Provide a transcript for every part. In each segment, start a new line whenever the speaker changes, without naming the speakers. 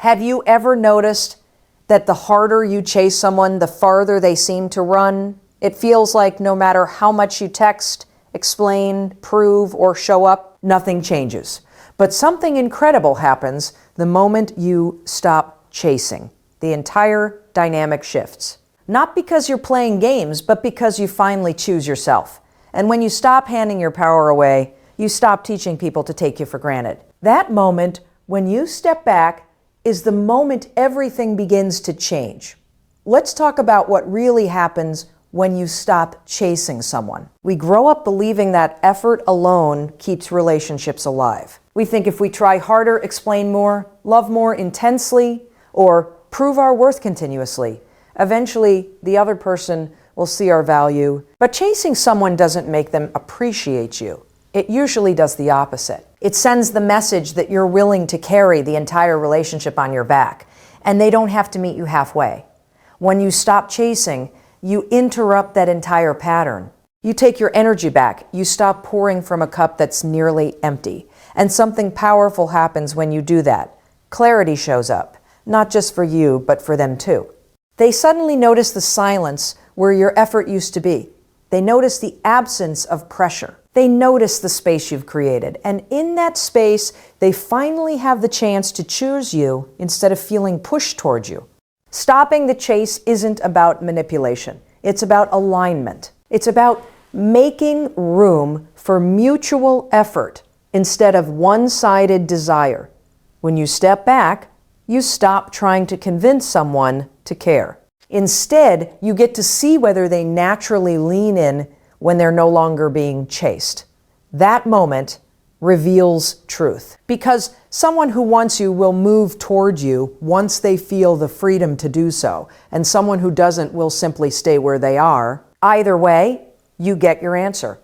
Have you ever noticed that the harder you chase someone, the farther they seem to run? It feels like no matter how much you text, explain, prove, or show up, nothing changes. But something incredible happens the moment you stop chasing. The entire dynamic shifts. Not because you're playing games, but because you finally choose yourself. And when you stop handing your power away, you stop teaching people to take you for granted. That moment, when you step back, is the moment everything begins to change. Let's talk about what really happens when you stop chasing someone. We grow up believing that effort alone keeps relationships alive. We think if we try harder, explain more, love more intensely, or prove our worth continuously, eventually the other person will see our value. But chasing someone doesn't make them appreciate you. It usually does the opposite. It sends the message that you're willing to carry the entire relationship on your back, and they don't have to meet you halfway. When you stop chasing, you interrupt that entire pattern. You take your energy back. You stop pouring from a cup that's nearly empty. And something powerful happens when you do that. Clarity shows up, not just for you, but for them too. They suddenly notice the silence where your effort used to be. They notice the absence of pressure. They notice the space you've created. And in that space, they finally have the chance to choose you instead of feeling pushed towards you. Stopping the chase isn't about manipulation. It's about alignment. It's about making room for mutual effort instead of one-sided desire. When you step back, you stop trying to convince someone to care. Instead, you get to see whether they naturally lean in when they're no longer being chased. That moment reveals truth. Because someone who wants you will move towards you once they feel the freedom to do so, and someone who doesn't will simply stay where they are. Either way, you get your answer.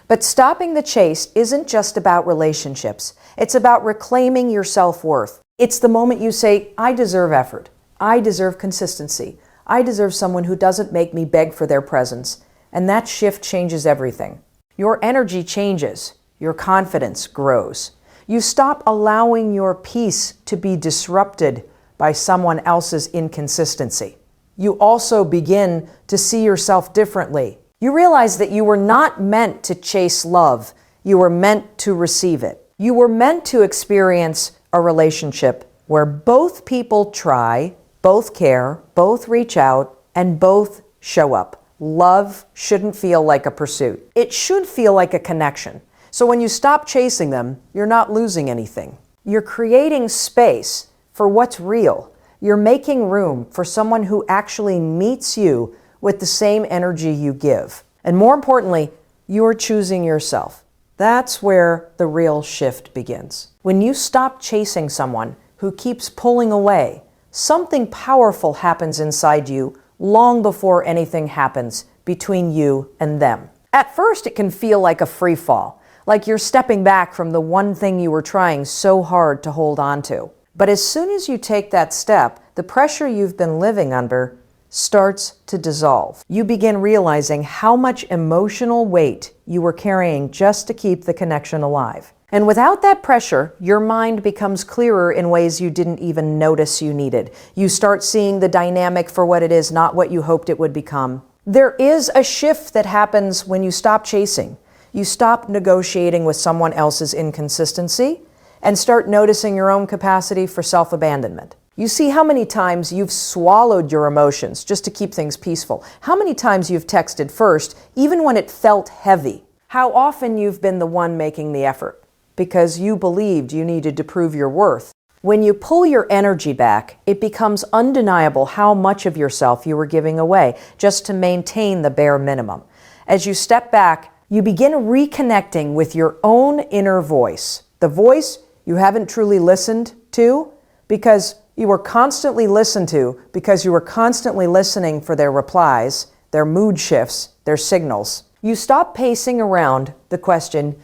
But stopping the chase isn't just about relationships. It's about reclaiming your self-worth. It's the moment you say, I deserve effort. I deserve consistency. I deserve someone who doesn't make me beg for their presence. And that shift changes everything. Your energy changes. Your confidence grows. You stop allowing your peace to be disrupted by someone else's inconsistency. You also begin to see yourself differently. You realize that you were not meant to chase love. You were meant to receive it. You were meant to experience a relationship where both people try, both care, both reach out, and both show up. Love shouldn't feel like a pursuit. It should feel like a connection. So when you stop chasing them, you're not losing anything. You're creating space for what's real. You're making room for someone who actually meets you with the same energy you give. And more importantly, you're choosing yourself. That's where the real shift begins. When you stop chasing someone who keeps pulling away, something powerful happens inside you long before anything happens between you and them. At first, it can feel like a free fall, like you're stepping back from the one thing you were trying so hard to hold on to. But as soon as you take that step, the pressure you've been living under starts to dissolve. You begin realizing how much emotional weight you were carrying just to keep the connection alive. And without that pressure, your mind becomes clearer in ways you didn't even notice you needed. You start seeing the dynamic for what it is, not what you hoped it would become. There is a shift that happens when you stop chasing. You stop negotiating with someone else's inconsistency and start noticing your own capacity for self-abandonment. You see how many times you've swallowed your emotions just to keep things peaceful. How many times you've texted first, even when it felt heavy. How often you've been the one making the effort because you believed you needed to prove your worth. When you pull your energy back, it becomes undeniable how much of yourself you were giving away just to maintain the bare minimum. As you step back, you begin reconnecting with your own inner voice, the voice you haven't truly listened to because you were constantly listened to because you were constantly listening for their replies, their mood shifts, their signals. You stop pacing around the question,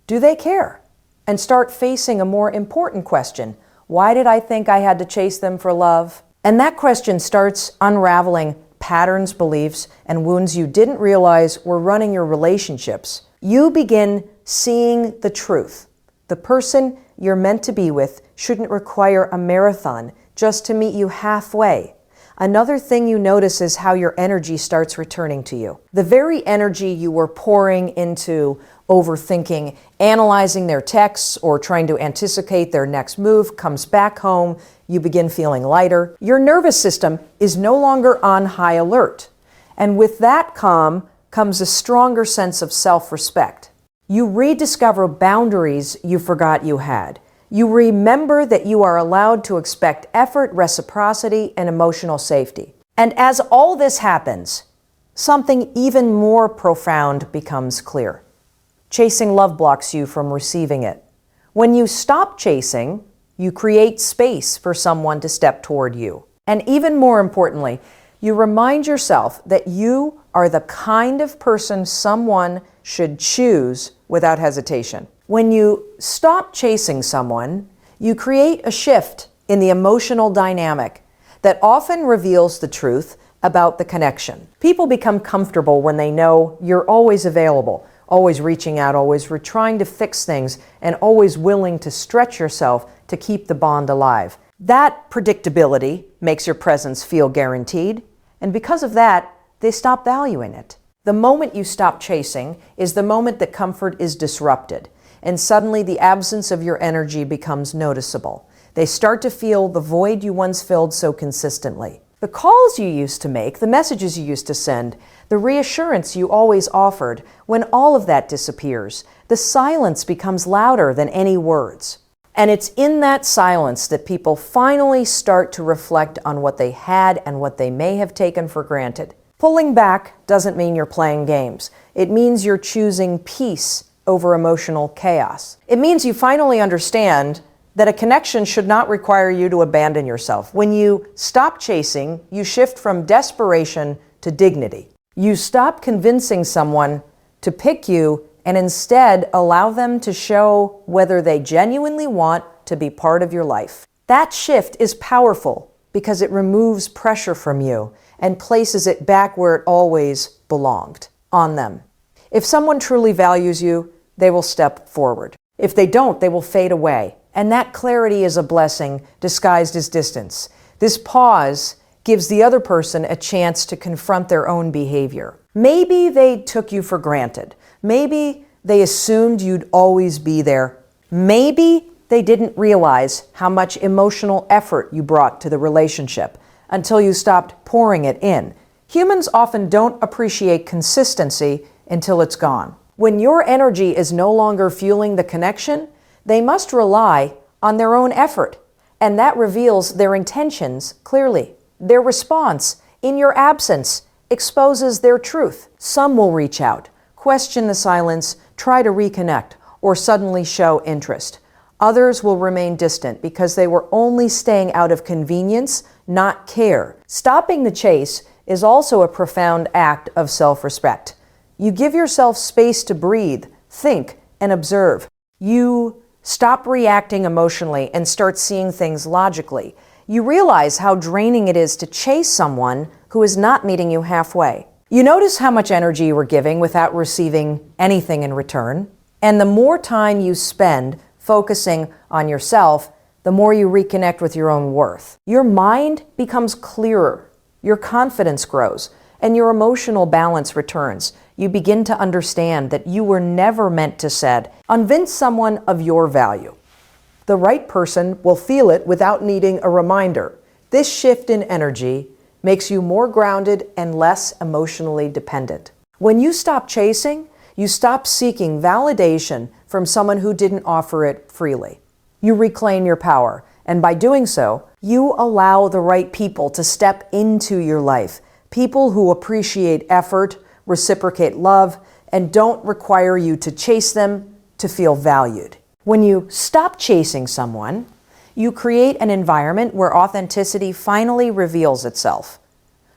do they care? And start facing a more important question. Why did I think I had to chase them for love? And that question starts unraveling patterns, beliefs, and wounds you didn't realize were running your relationships. You begin seeing the truth. The person you're meant to be with shouldn't require a marathon just to meet you halfway. Another thing you notice is how your energy starts returning to you. The very energy you were pouring into overthinking, analyzing their texts, or trying to anticipate their next move comes back home. You begin feeling lighter. Your nervous system is no longer on high alert. And with that calm comes a stronger sense of self-respect. You rediscover boundaries you forgot you had. You remember that you are allowed to expect effort, reciprocity, and emotional safety. And as all this happens, something even more profound becomes clear. Chasing love blocks you from receiving it. When you stop chasing, you create space for someone to step toward you. And even more importantly, you remind yourself that you are the kind of person someone should choose without hesitation. When you stop chasing someone, you create a shift in the emotional dynamic that often reveals the truth about the connection. People become comfortable when they know you're always available, always reaching out, always trying to fix things, and always willing to stretch yourself to keep the bond alive. That predictability makes your presence feel guaranteed, and because of that, they stop valuing it. The moment you stop chasing is the moment that comfort is disrupted, and suddenly the absence of your energy becomes noticeable. They start to feel the void you once filled so consistently. The calls you used to make, the messages you used to send, the reassurance you always offered, when all of that disappears, the silence becomes louder than any words. And it's in that silence that people finally start to reflect on what they had and what they may have taken for granted. Pulling back doesn't mean you're playing games. It means you're choosing peace over emotional chaos. It means you finally understand that a connection should not require you to abandon yourself. When you stop chasing, you shift from desperation to dignity. You stop convincing someone to pick you and instead allow them to show whether they genuinely want to be part of your life. That shift is powerful because it removes pressure from you and places it back where it always belonged, on them. If someone truly values you, they will step forward. If they don't, they will fade away. And that clarity is a blessing disguised as distance. This pause gives the other person a chance to confront their own behavior. Maybe they took you for granted. Maybe they assumed you'd always be there. Maybe they didn't realize how much emotional effort you brought to the relationship until you stopped pouring it in. Humans often don't appreciate consistency until it's gone. When your energy is no longer fueling the connection, they must rely on their own effort, and that reveals their intentions clearly. Their response, in your absence, exposes their truth. Some will reach out, question the silence, try to reconnect, or suddenly show interest. Others will remain distant because they were only staying out of convenience, not care. Stopping the chase is also a profound act of self-respect. You give yourself space to breathe, think, and observe. You stop reacting emotionally and start seeing things logically. You realize how draining it is to chase someone who is not meeting you halfway. You notice how much energy you were giving without receiving anything in return. And the more time you spend focusing on yourself, the more you reconnect with your own worth. Your mind becomes clearer, your confidence grows, and your emotional balance returns. You begin to understand that you were never meant to convince someone of your value. The right person will feel it without needing a reminder. This shift in energy makes you more grounded and less emotionally dependent. When you stop chasing, you stop seeking validation from someone who didn't offer it freely. You reclaim your power, and by doing so, you allow the right people to step into your life. People who appreciate effort, reciprocate love, and don't require you to chase them to feel valued. When you stop chasing someone, you create an environment where authenticity finally reveals itself.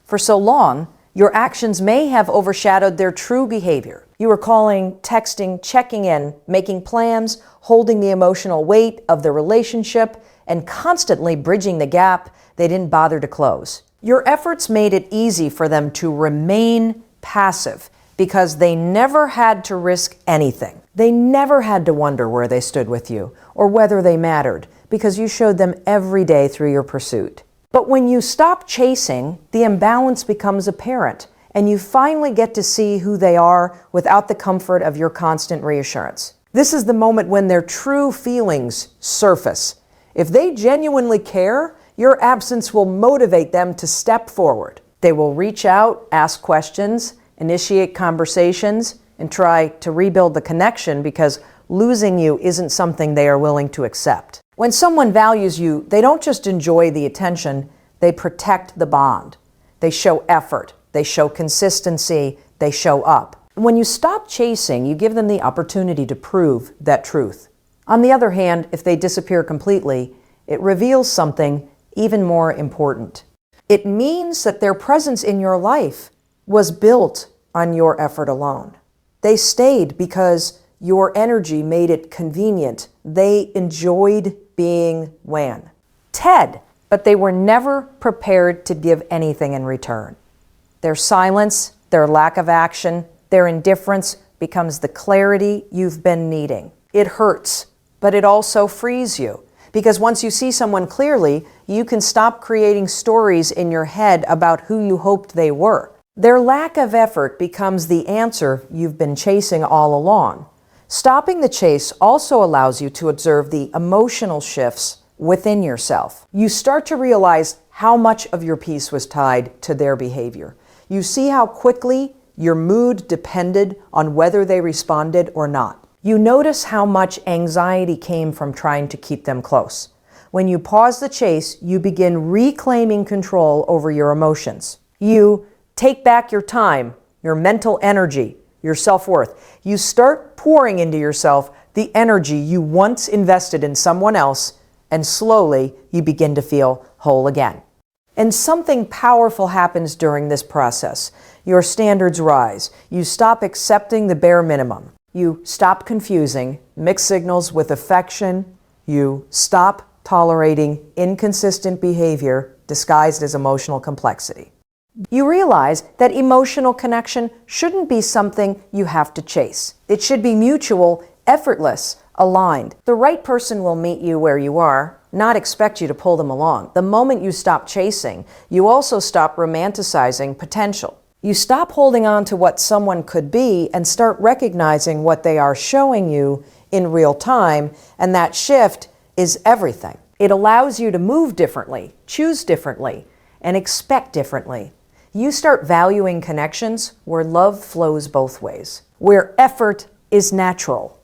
For so long, your actions may have overshadowed their true behavior. You were calling, texting, checking in, making plans, holding the emotional weight of the relationship, and constantly bridging the gap they didn't bother to close. Your efforts made it easy for them to remain passive because they never had to risk anything. They never had to wonder where they stood with you or whether they mattered because you showed them every day through your pursuit. But when you stop chasing, the imbalance becomes apparent, and you finally get to see who they are without the comfort of your constant reassurance. This is the moment when their true feelings surface. If they genuinely care, your absence will motivate them to step forward. They will reach out, ask questions, initiate conversations, and try to rebuild the connection because losing you isn't something they are willing to accept. When someone values you, they don't just enjoy the attention, they protect the bond. They show effort, they show consistency, they show up. When you stop chasing, you give them the opportunity to prove that truth. On the other hand, if they disappear completely, it reveals something even more important. It means that their presence in your life was built on your effort alone. They stayed because your energy made it convenient. They enjoyed being Wan. Ted, but they were never prepared to give anything in return. Their silence, their lack of action, their indifference becomes the clarity you've been needing. It hurts, but it also frees you. Because once you see someone clearly, you can stop creating stories in your head about who you hoped they were. Their lack of effort becomes the answer you've been chasing all along. Stopping the chase also allows you to observe the emotional shifts within yourself. You start to realize how much of your peace was tied to their behavior. You see how quickly your mood depended on whether they responded or not. You notice how much anxiety came from trying to keep them close. When you pause the chase, you begin reclaiming control over your emotions. You take back your time, your mental energy, your self-worth. You start pouring into yourself the energy you once invested in someone else, and slowly you begin to feel whole again. And something powerful happens during this process. Your standards rise. You stop accepting the bare minimum. You stop confusing mixed signals with affection. You stop tolerating inconsistent behavior disguised as emotional complexity. You realize that emotional connection shouldn't be something you have to chase. It should be mutual, effortless, aligned. The right person will meet you where you are, not expect you to pull them along. The moment you stop chasing, you also stop romanticizing potential. You stop holding on to what someone could be and start recognizing what they are showing you in real time, and that shift is everything. It allows you to move differently, choose differently, and expect differently. You start valuing connections where love flows both ways, where effort is natural,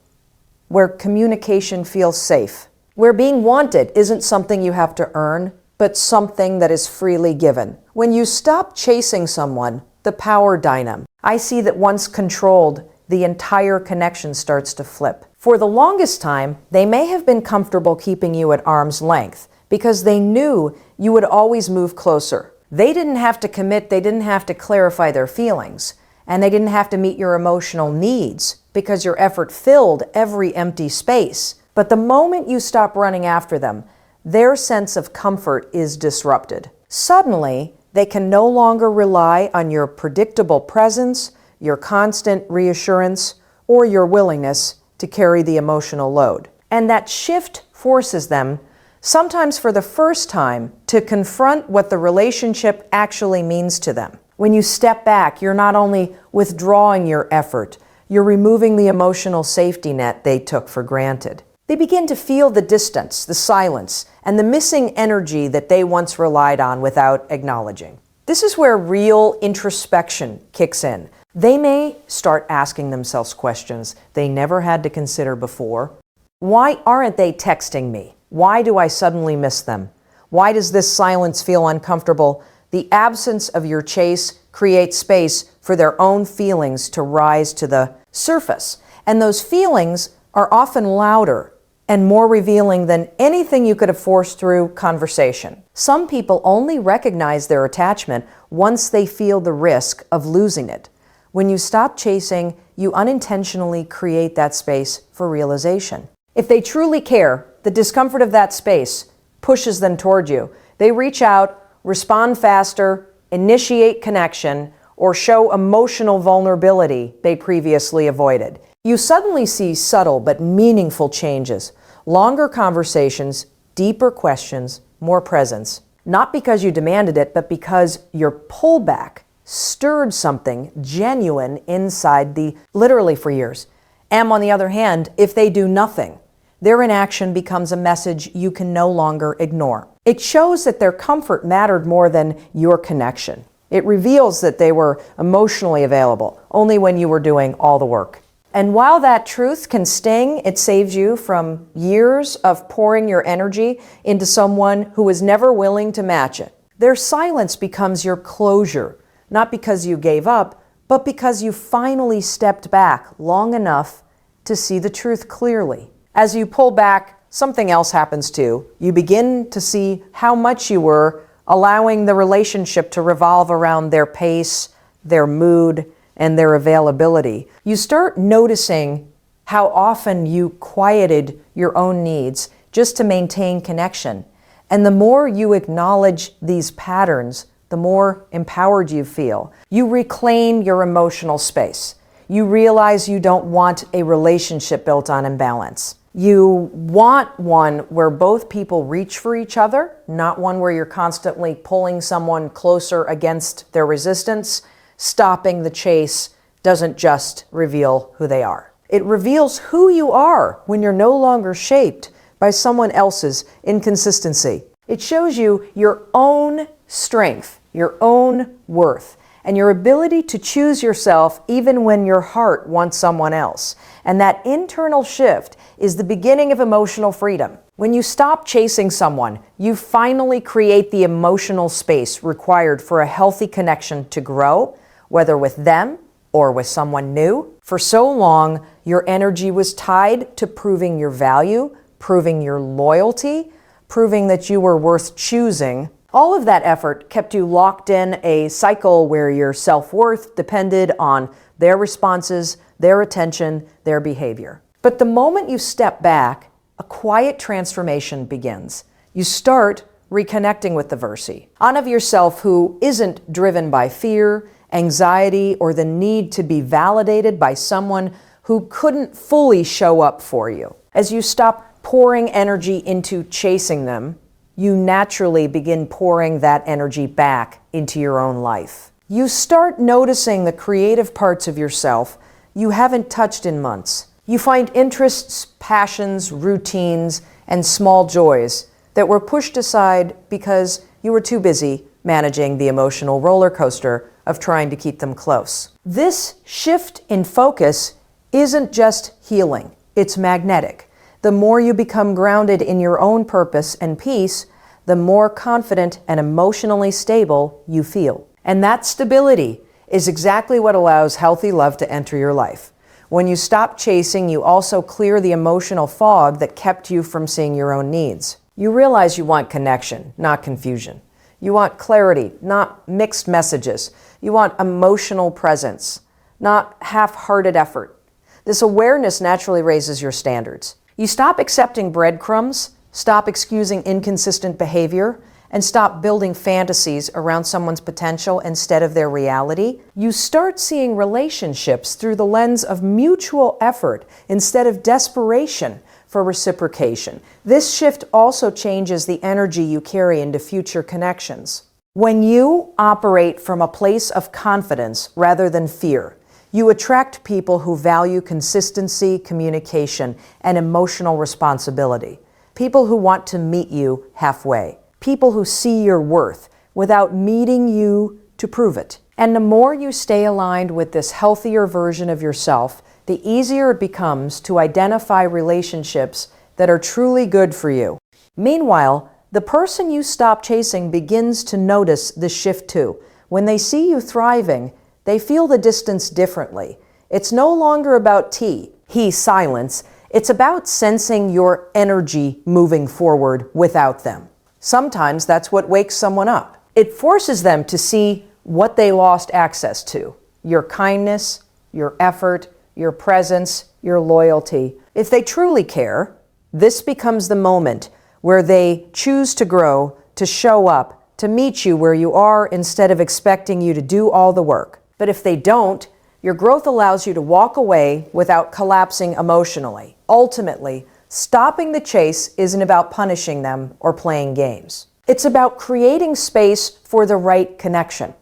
where communication feels safe, where being wanted isn't something you have to earn, but something that is freely given. When you stop chasing someone, the power dynamic, I see that once controlled, the entire connection starts to flip. For the longest time, they may have been comfortable keeping you at arm's length because they knew you would always move closer. They didn't have to commit, they didn't have to clarify their feelings, and they didn't have to meet your emotional needs because your effort filled every empty space. But the moment you stop running after them, their sense of comfort is disrupted. Suddenly, they can no longer rely on your predictable presence, your constant reassurance, or your willingness to carry the emotional load. And that shift forces them, sometimes for the first time, to confront what the relationship actually means to them. When you step back, you're not only withdrawing your effort, you're removing the emotional safety net they took for granted. They begin to feel the distance, the silence, and the missing energy that they once relied on without acknowledging. This is where real introspection kicks in. They may start asking themselves questions they never had to consider before. Why aren't they texting me? Why do I suddenly miss them? Why does this silence feel uncomfortable? The absence of your chase creates space for their own feelings to rise to the surface. And those feelings are often louder and more revealing than anything you could have forced through conversation. Some people only recognize their attachment once they feel the risk of losing it. When you stop chasing, you unintentionally create that space for realization. If they truly care, the discomfort of that space pushes them toward you. They reach out, respond faster, initiate connection, or show emotional vulnerability they previously avoided. You suddenly see subtle but meaningful changes. Longer conversations, deeper questions, more presence. Not because you demanded it, but because your pullback stirred something genuine inside literally for years. And on the other hand, if they do nothing, their inaction becomes a message you can no longer ignore. It shows that their comfort mattered more than your connection. It reveals that they were emotionally available only when you were doing all the work. And while that truth can sting, it saves you from years of pouring your energy into someone who was never willing to match it. Their silence becomes your closure, not because you gave up, but because you finally stepped back long enough to see the truth clearly. As you pull back, something else happens too. You begin to see how much you were allowing the relationship to revolve around their pace, their mood, and their availability. You start noticing how often you quieted your own needs just to maintain connection. And the more you acknowledge these patterns, the more empowered you feel. You reclaim your emotional space. You realize you don't want a relationship built on imbalance. You want one where both people reach for each other, not one where you're constantly pulling someone closer against their resistance. Stopping the chase doesn't just reveal who they are. It reveals who you are when you're no longer shaped by someone else's inconsistency. It shows you your own strength, your own worth, and your ability to choose yourself even when your heart wants someone else. And that internal shift is the beginning of emotional freedom. When you stop chasing someone, you finally create the emotional space required for a healthy connection to grow, whether with them or with someone new. For so long, your energy was tied to proving your value, proving your loyalty, proving that you were worth choosing. All of that effort kept you locked in a cycle where your self-worth depended on their responses, their attention, their behavior. But the moment you step back, a quiet transformation begins. You start reconnecting with the version of yourself who isn't driven by fear, anxiety, or the need to be validated by someone who couldn't fully show up for you. As you stop pouring energy into chasing them, you naturally begin pouring that energy back into your own life. You start noticing the creative parts of yourself you haven't touched in months. You find interests, passions, routines, and small joys that were pushed aside because you were too busy managing the emotional roller coaster of trying to keep them close. This shift in focus isn't just healing, it's magnetic. The more you become grounded in your own purpose and peace, the more confident and emotionally stable you feel. And that stability is exactly what allows healthy love to enter your life. When you stop chasing, you also clear the emotional fog that kept you from seeing your own needs. You realize you want connection, not confusion. You want clarity, not mixed messages. You want emotional presence, not half-hearted effort. This awareness naturally raises your standards. You stop accepting breadcrumbs, stop excusing inconsistent behavior, and stop building fantasies around someone's potential instead of their reality. You start seeing relationships through the lens of mutual effort instead of desperation for reciprocation. This shift also changes the energy you carry into future connections. When you operate from a place of confidence rather than fear, you attract people who value consistency, communication, and emotional responsibility. People who want to meet you halfway. People who see your worth without meeting you to prove it. And the more you stay aligned with this healthier version of yourself, the easier it becomes to identify relationships that are truly good for you. Meanwhile, the person you stop chasing begins to notice the shift too. When they see you thriving, they feel the distance differently. It's no longer about silence. It's about sensing your energy moving forward without them. Sometimes that's what wakes someone up. It forces them to see what they lost access to. Your kindness, your effort, your presence, your loyalty. If they truly care, this becomes the moment where they choose to grow, to show up, to meet you where you are instead of expecting you to do all the work. But if they don't, your growth allows you to walk away without collapsing emotionally. Ultimately, Stopping the chase isn't about punishing them or playing games. It's about creating space for the right connection.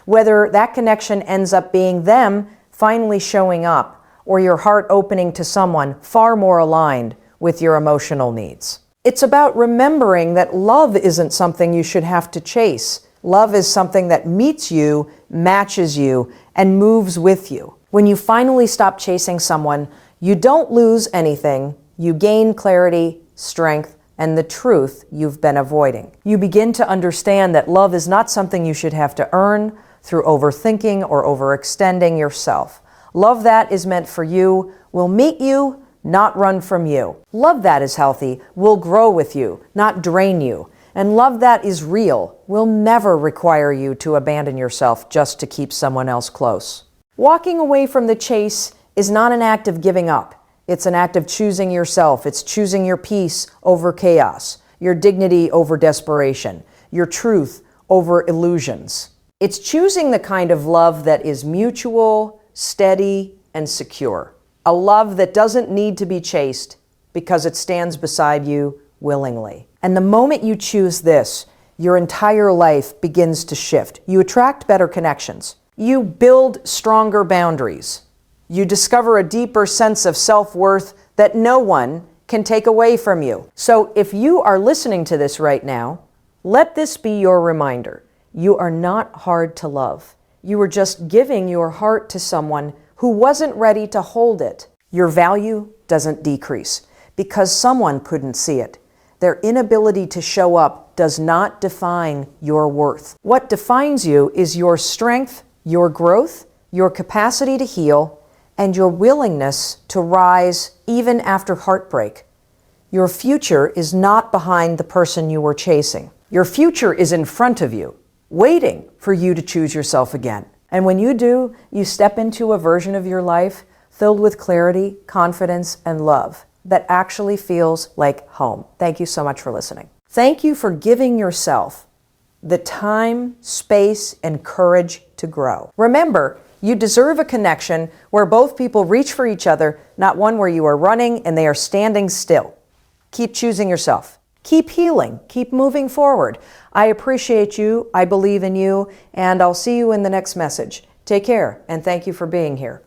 Whether that connection ends up being them finally showing up or your heart opening to someone far more aligned with your emotional needs. It's about remembering that love isn't something you should have to chase. Love is something that meets you, matches you, and moves with you. When you finally stop chasing someone, you don't lose anything. You gain clarity, strength, and the truth you've been avoiding. You begin to understand that love is not something you should have to earn through overthinking or overextending yourself. Love that is meant for you will meet you, not run from you. Love that is healthy will grow with you, not drain you. And love that is real will never require you to abandon yourself just to keep someone else close. Walking away from the chase is not an act of giving up. It's an act of choosing yourself. It's choosing your peace over chaos, your dignity over desperation, your truth over illusions. It's choosing the kind of love that is mutual, steady, and secure. A love that doesn't need to be chased because it stands beside you willingly. And the moment you choose this, your entire life begins to shift. You attract better connections. You build stronger boundaries. You discover a deeper sense of self-worth that no one can take away from you. So if you are listening to this right now, let this be your reminder. You are not hard to love. You are just giving your heart to someone who wasn't ready to hold it. Your value doesn't decrease because someone couldn't see it. Their inability to show up does not define your worth. What defines you is your strength, your growth, your capacity to heal, and your willingness to rise even after heartbreak. Your future is not behind the person you were chasing. Your future is in front of you, waiting for you to choose yourself again. And when you do, you step into a version of your life filled with clarity, confidence, and love that actually feels like home. Thank you so much for listening. Thank you for giving yourself the time, space, and courage to grow. Remember, you deserve a connection where both people reach for each other, not one where you are running and they are standing still. Keep choosing yourself. Keep healing. Keep moving forward. I appreciate you. I believe in you. And I'll see you in the next message. Take care, and thank you for being here.